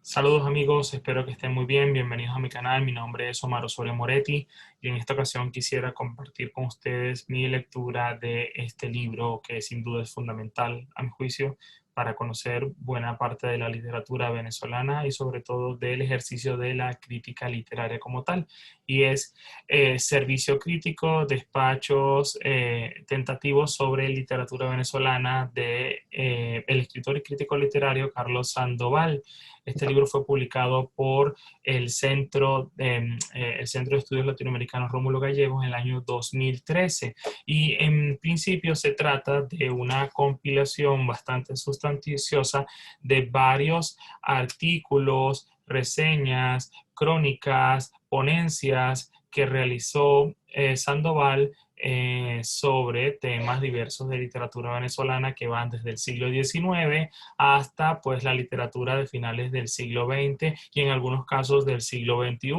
Saludos amigos, espero que estén muy bien. Bienvenidos a mi canal. Mi nombre es Omar Osorio Moretti y en esta ocasión quisiera compartir con ustedes mi lectura de este libro que sin duda es fundamental a mi juicio para conocer buena parte de la literatura venezolana y sobre todo del ejercicio de la crítica literaria como tal. Y es Servicio Crítico, Despachos Tentativos sobre Literatura Venezolana de el escritor y crítico literario Carlos Sandoval. Este libro fue publicado por el Centro de Estudios Latinoamericanos Rómulo Gallegos en el año 2013 y en principio se trata de una compilación bastante sustanciosa de varios artículos, reseñas, crónicas, ponencias que realizó Sandoval sobre temas diversos de literatura venezolana que van desde el siglo XIX hasta pues la literatura de finales del siglo XX y en algunos casos del siglo XXI.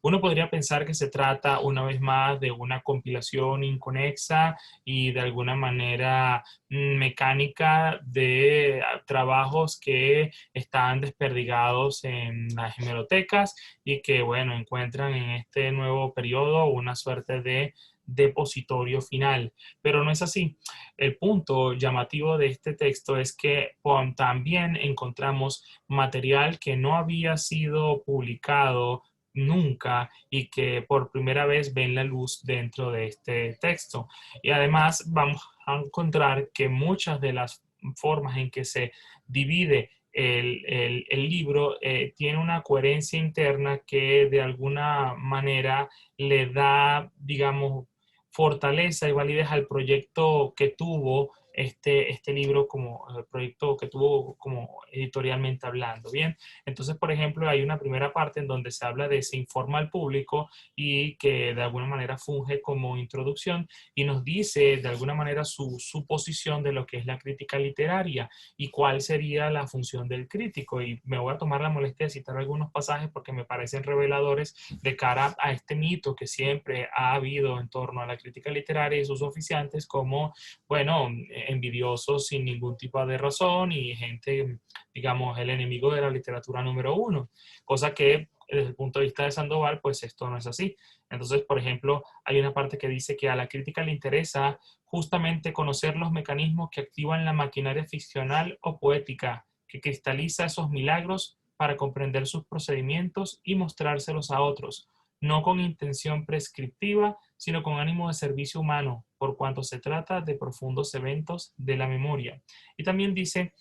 Uno podría pensar que se trata una vez más de una compilación inconexa y de alguna manera mecánica de trabajos que están desperdigados en las hemerotecas y que, bueno, encuentran en este nuevo periodo una suerte de depositorio final, pero no es así. El punto llamativo de este texto es que también encontramos material que no había sido publicado nunca y que por primera vez ven la luz dentro de este texto. Y además vamos a encontrar que muchas de las formas en que se divide el libro tiene una coherencia interna que de alguna manera le da, digamos, fortaleza y validez al proyecto que tuvo este libro como el proyecto que tuvo como editorialmente hablando. Bien, entonces, por ejemplo, hay una primera parte en donde se habla de se informa al público y que de alguna manera funge como introducción y nos dice de alguna manera su posición de lo que es la crítica literaria y cuál sería la función del crítico. Y me voy a tomar la molestia de citar algunos pasajes porque me parecen reveladores de cara a este mito que siempre ha habido en torno a la crítica literaria y sus oficiantes como, bueno, envidiosos sin ningún tipo de razón y gente, digamos, el enemigo de la literatura número uno, cosa que desde el punto de vista de Sandoval, pues esto no es así. Entonces, por ejemplo, hay una parte que dice que a la crítica le interesa justamente conocer los mecanismos que activan la maquinaria ficcional o poética, que cristaliza esos milagros para comprender sus procedimientos y mostrárselos a otros, no con intención prescriptiva, sino con ánimo de servicio humano, por cuanto se trata de profundos eventos de la memoria. Y también dice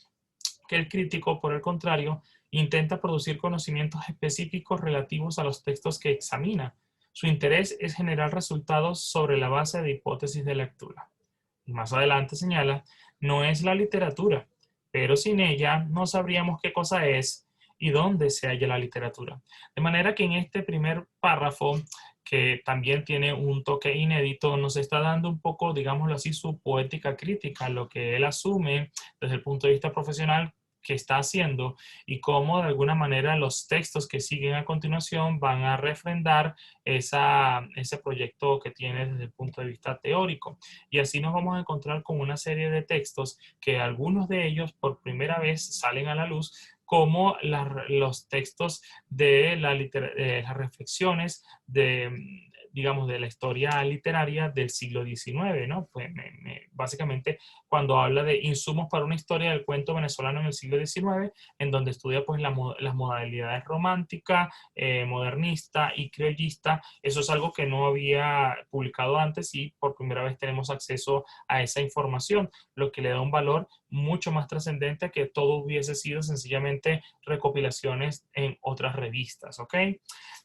que el crítico, por el contrario, intenta producir conocimientos específicos relativos a los textos que examina. Su interés es generar resultados sobre la base de hipótesis de lectura. Y más adelante señala, no es la literatura, pero sin ella no sabríamos qué cosa es y dónde se halla la literatura. De manera que en este primer párrafo, que también tiene un toque inédito, nos está dando un poco, digámoslo así, su poética crítica, lo que él asume desde el punto de vista profesional que está haciendo y cómo de alguna manera los textos que siguen a continuación van a refrendar ese proyecto que tiene desde el punto de vista teórico. Y así nos vamos a encontrar con una serie de textos que algunos de ellos por primera vez salen a la luz como los textos de las reflexiones de, digamos, de la historia literaria del siglo XIX, ¿no? Pues básicamente cuando habla de insumos para una historia del cuento venezolano en el siglo XIX, en donde estudia pues las modalidades romántica, modernista y criollista. Eso es algo que no había publicado antes y por primera vez tenemos acceso a esa información, lo que le da un valor mucho más trascendente a que todo hubiese sido sencillamente recopilaciones en otras revistas, ¿ok?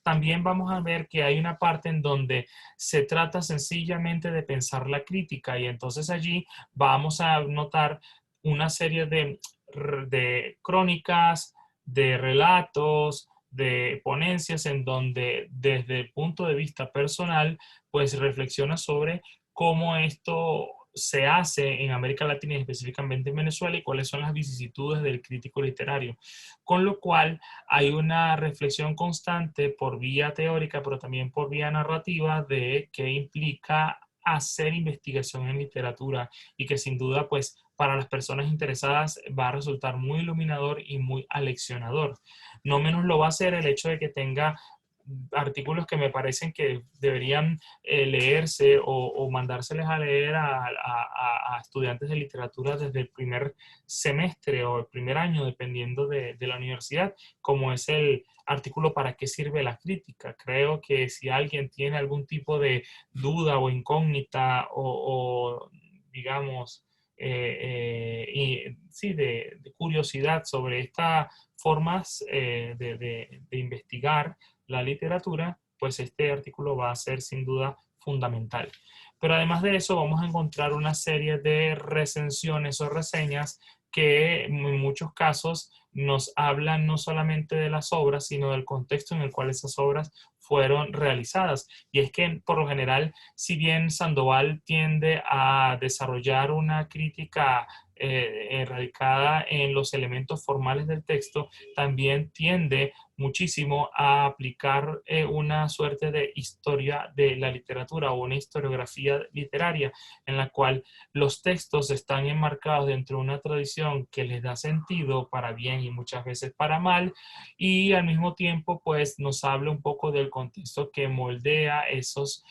También vamos a ver que hay una parte en donde se trata sencillamente de pensar la crítica y entonces allí vamos a notar una serie de crónicas, de relatos, de ponencias en donde desde el punto de vista personal, pues reflexiona sobre cómo esto se hace en América Latina y específicamente en Venezuela y cuáles son las vicisitudes del crítico literario. Con lo cual hay una reflexión constante por vía teórica, pero también por vía narrativa de qué implica hacer investigación en literatura y que sin duda pues para las personas interesadas va a resultar muy iluminador y muy aleccionador. No menos lo va a ser el hecho de que tenga artículos que me parecen que deberían leerse o mandárseles a leer a estudiantes de literatura desde el primer semestre o el primer año, dependiendo de la universidad, como es el artículo ¿Para qué sirve la crítica? Creo que si alguien tiene algún tipo de duda o incógnita o digamos, sí, de curiosidad sobre estas formas de investigar la literatura, pues este artículo va a ser sin duda fundamental. Pero además de eso, vamos a encontrar una serie de recensiones o reseñas que en muchos casos nos hablan no solamente de las obras, sino del contexto en el cual esas obras fueron realizadas. Y es que, por lo general, si bien Sandoval tiende a desarrollar una crítica radicada en los elementos formales del texto, también tiende muchísimo a aplicar una suerte de historia de la literatura o una historiografía literaria en la cual los textos están enmarcados dentro de una tradición que les da sentido para bien y muchas veces para mal, y al mismo tiempo pues nos habla un poco del contexto que moldea esos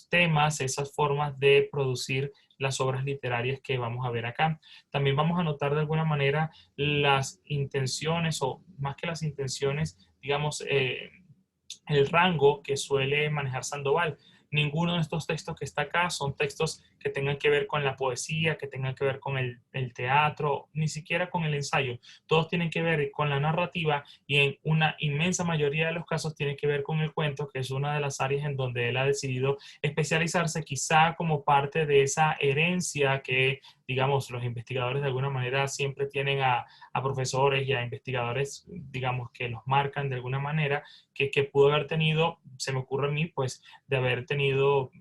temas, esas formas de producir las obras literarias que vamos a ver acá. También vamos a notar de alguna manera las intenciones, o más que las intenciones, digamos, el rango que suele manejar Sandoval. Ninguno de estos textos que está acá son textos que tengan que ver con la poesía, que tengan que ver con el teatro, ni siquiera con el ensayo. Todos tienen que ver con la narrativa y en una inmensa mayoría de los casos tiene que ver con el cuento, que es una de las áreas en donde él ha decidido especializarse, quizá como parte de esa herencia que, digamos, los investigadores de alguna manera siempre tienen a profesores y a investigadores, digamos, que los marcan de alguna manera, que pudo haber tenido, se me ocurre a mí, pues, de haber tenido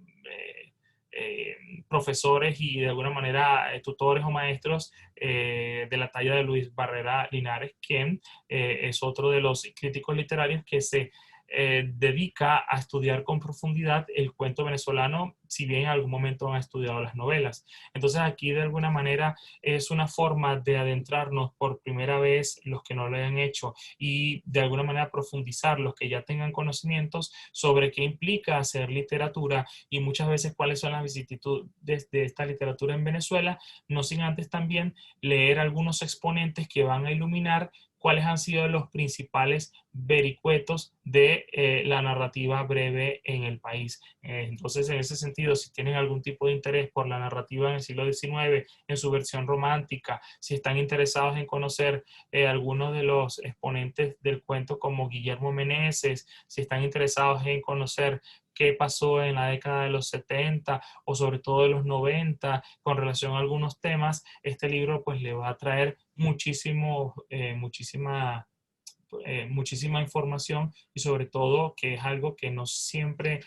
profesores y de alguna manera tutores o maestros de la talla de Luis Barrera Linares, quien es otro de los críticos literarios que se dedica a estudiar con profundidad el cuento venezolano, si bien en algún momento han estudiado las novelas. Entonces aquí de alguna manera es una forma de adentrarnos por primera vez los que no lo hayan hecho y de alguna manera profundizar los que ya tengan conocimientos sobre qué implica hacer literatura y muchas veces cuáles son las vicisitudes de esta literatura en Venezuela, no sin antes también leer algunos exponentes que van a iluminar cuáles han sido los principales vericuetos de la narrativa breve en el país. Entonces, en ese sentido, si tienen algún tipo de interés por la narrativa en el siglo XIX, en su versión romántica, si están interesados en conocer algunos de los exponentes del cuento como Guillermo Meneses, si están interesados en conocer qué pasó en la década de los 70 o sobre todo de los 90 con relación a algunos temas, este libro pues le va a traer muchísima información y sobre todo que es algo que no siempre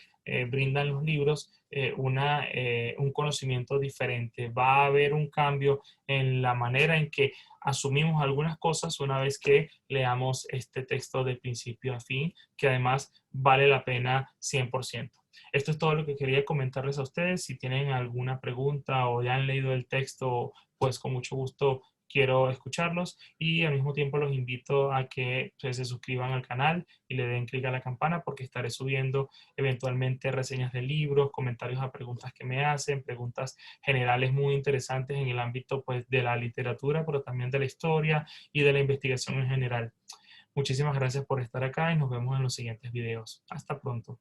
brindan los libros, un conocimiento diferente. Va a haber un cambio en la manera en que asumimos algunas cosas una vez que leamos este texto de principio a fin, que además vale la pena 100%. Esto es todo lo que quería comentarles a ustedes. Si tienen alguna pregunta o ya han leído el texto, pues con mucho gusto quiero escucharlos y al mismo tiempo los invito a que pues, se suscriban al canal y le den clic a la campana porque estaré subiendo eventualmente reseñas de libros, comentarios a preguntas que me hacen, preguntas generales muy interesantes en el ámbito pues, de la literatura, pero también de la historia y de la investigación en general. Muchísimas gracias por estar acá y nos vemos en los siguientes videos. Hasta pronto.